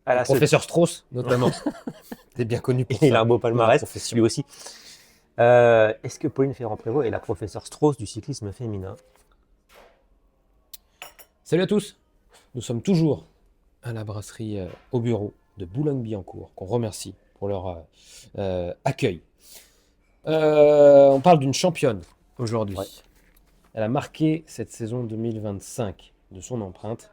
Elle Le a ce... professeur Strauss, notamment. T'es bien connu pour Il ça. a un beau dans la palmarès, profession. lui aussi. Est-ce que Pauline Ferrand-Prévot est la professeure Strauss du cyclisme féminin? Salut à tous. Nous sommes toujours à la brasserie au bureau de Boulogne-Billancourt, qu'on remercie pour leur accueil. On parle d'une championne Ouais. aujourd'hui. Elle a marqué cette saison 2025 de son empreinte.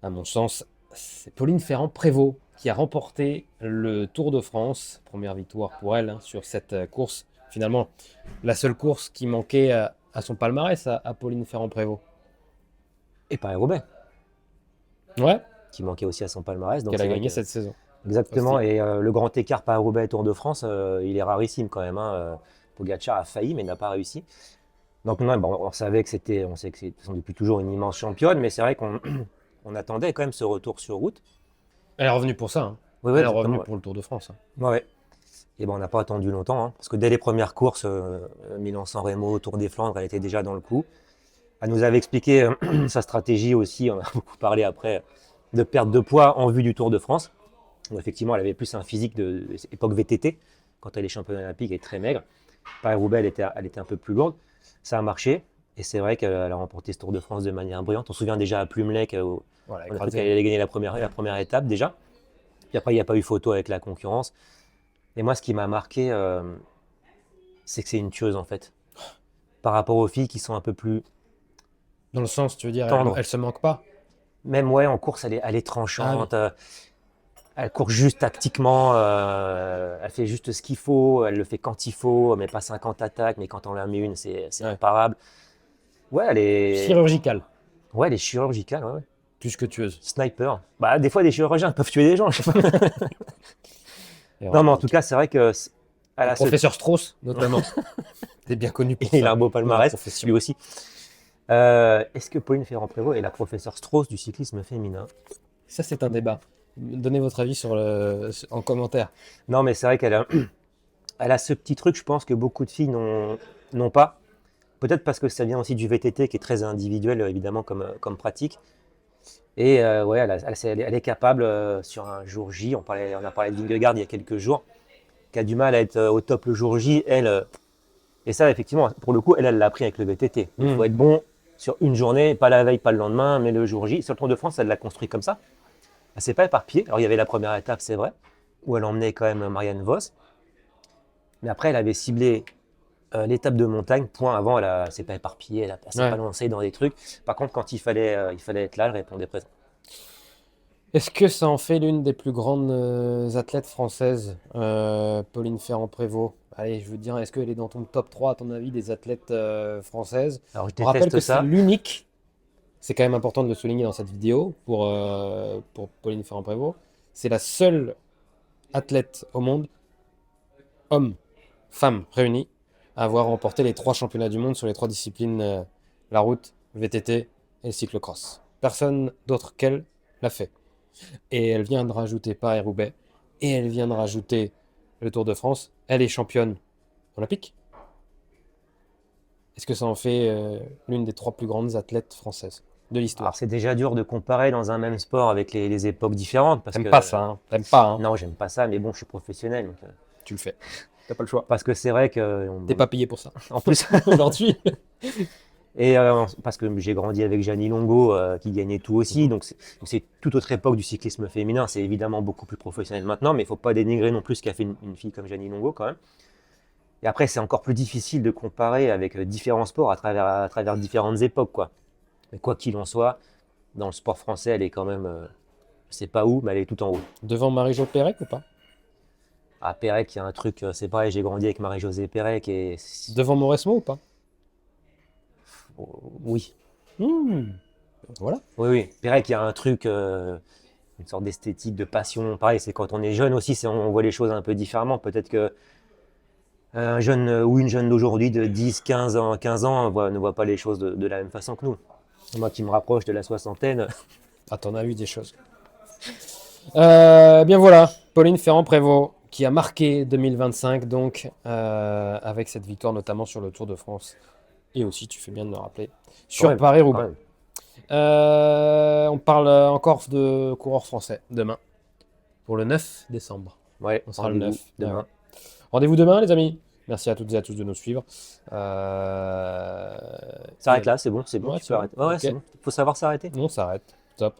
À mon sens, c'est Pauline Ferrand-Prévot qui a remporté le Tour de France. Première victoire pour elle sur cette course. Finalement, la seule course qui manquait à son palmarès à Pauline Ferrand-Prévot. Et Paris-Roubaix, Ouais, qui manquait aussi à son palmarès. Donc qu'elle a c'est vrai gagné que... cette saison Exactement. aussi. Et le grand écart Paris-Roubaix et Tour de France, il est rarissime quand même, hein. Pogacar a failli, mais n'a pas réussi. Donc non, bon, on savait que c'était, on sait que c'est depuis toujours une immense championne, mais c'est vrai qu'on on attendait quand même ce retour sur route. Elle est revenue pour ça, hein. Oui, oui, Elle est exactement. revenue Ouais. pour le Tour de France, hein. Ouais, ouais. Et ben on n'a pas attendu longtemps, hein, parce que dès les premières courses, Milan-San Remo, Tour des Flandres, elle était déjà dans le coup. Elle nous avait expliqué sa stratégie aussi, on a beaucoup parlé après, de perte de poids en vue du Tour de France. Donc, effectivement, elle avait plus un physique de époque VTT, quand elle est championne olympique, elle est très maigre. Paris-Roubaix, elle était un peu plus lourde. Ça a marché. Et c'est vrai qu'elle a remporté ce Tour de France de manière brillante. On se souvient déjà à Plumelec, Voilà, on a cru qu'elle écrasée. allait gagner la première étape déjà. Puis après, il n'y a pas eu photo avec la concurrence. Et moi, ce qui m'a marqué, c'est que c'est une tueuse en fait. Par rapport aux filles qui sont un peu plus Dans le sens, tu veux dire, tendres. elle se manque pas? Même ouais, en course, elle est Ah oui. tranchante. Elle court juste tactiquement. Elle fait juste ce qu'il faut. Elle le fait quand il faut. Elle met pas 50 attaques, mais quand on la met une, c'est Ouais. imparable. Ouais, Chirurgicale, ouais, elle est chirurgicale. Ouais, ouais. plus que tueuse. Sniper. Bah, des fois, des chirurgiens peuvent tuer des gens. Je sais pas. Et Non, ouais, mais en tout ok. cas, c'est vrai que elle Le a ce. professeur Strauss, notamment. T'es bien connu pour Il a ça, un beau dans la palmarès, profession. lui aussi. Est-ce que Pauline Ferrand-Prévot est la professeure Strauss du cyclisme féminin? Ça, c'est un débat. Donnez votre avis en commentaire. Non, mais c'est vrai qu'elle a, elle a ce petit truc, je pense, que beaucoup de filles n'ont pas. Peut-être parce que ça vient aussi du VTT, qui est très individuel, évidemment, comme pratique. Et ouais, elle est capable, sur un jour J, on a parlé de Vingegaard il y a quelques jours, qui a du mal à être au top le jour J. Et ça, effectivement, pour le coup, elle l'a appris avec le VTT. Il faut Hmm. être bon sur une journée, pas la veille, pas le lendemain, mais le jour J. Sur le Tour de France, elle l'a construit comme ça. Elle s'est pas éparpillée. Alors, il y avait la première étape, c'est vrai, où elle emmenait quand même Marianne Vos. Mais après, elle avait ciblé l'étape de montagne, point avant, elle s'est pas éparpillée, elle s'est pas Ouais. lancée dans des trucs. Par contre, quand il fallait être là, elle répondait présent. Est-ce que ça en fait l'une des plus grandes athlètes françaises, Pauline Ferrand-Prévot? Allez, je veux dire, est-ce qu'elle est dans ton top 3, à ton avis, des athlètes françaises? Alors, je On rappelle déteste que c'est ça. l'unique, c'est quand même important de le souligner dans cette vidéo pour Pauline Ferrand-Prévot, c'est la seule athlète au monde, homme, femme réunis, à avoir remporté les 3 championnats du monde sur les 3 disciplines, la route, le VTT et le cyclocross. Personne d'autre qu'elle l'a fait. Et elle vient de rajouter Paris-Roubaix, et elle vient de rajouter le Tour de France. Elle est championne olympique. Est-ce que ça en fait l'une des 3 plus grandes athlètes françaises de Alors, l'histoire? c'est déjà dur de comparer dans un même sport avec les époques différentes, parce T'aimes pas que ça, hein? T'aimes pas, hein? non, j'aime pas ça, mais bon, je suis professionnel. Donc, Tu le fais. T'as pas le choix. parce que c'est vrai que, T'es pas payé pour ça. en plus, Aujourd'hui. et parce que j'ai grandi avec Gianni Longo, qui gagnait tout aussi, Mhm. donc c'est toute autre époque du cyclisme féminin. C'est évidemment beaucoup plus professionnel maintenant, mais il faut pas dénigrer non plus ce qu'a fait une fille comme Gianni Longo quand même. Et après, c'est encore plus difficile de comparer avec différents sports à travers différentes époques, quoi. Mais quoi qu'il en soit, dans le sport français, elle est quand même, je sais pas où, mais elle est tout en haut. Devant Marie-Jo Pérec ou pas? À Pérec, il y a un truc, c'est pareil, j'ai grandi avec Marie-Josée Pérec et Devant Mauresmo ou pas? oui, Hmm. Voilà. oui, oui. Pérec, il y a un truc, une sorte d'esthétique, de passion. Pareil, c'est quand on est jeune aussi, on voit les choses un peu différemment. Peut-être que un jeune ou une jeune d'aujourd'hui de 10, 15 ans ne voit pas les choses de la même façon que nous. Moi qui me rapproche de la soixantaine, Ah, t'en as eu des choses. Bien voilà, Pauline Ferrand-Prévôt qui a marqué 2025 donc avec cette victoire notamment sur le Tour de France et aussi, tu fais bien de me rappeler, quand sur même, quand Paris-Roubaix. même. On parle encore de coureurs français demain. pour le 9 décembre. Ouais, On sera le rendez-vous 9. demain. Ouais. Rendez-vous demain, les amis. Merci à toutes et à tous de nous suivre. S'arrête là, c'est bon, Ouais, tu c'est peux bon. arrêter. Ouais, Ok. c'est bon. Faut savoir s'arrêter. On s'arrête. Top.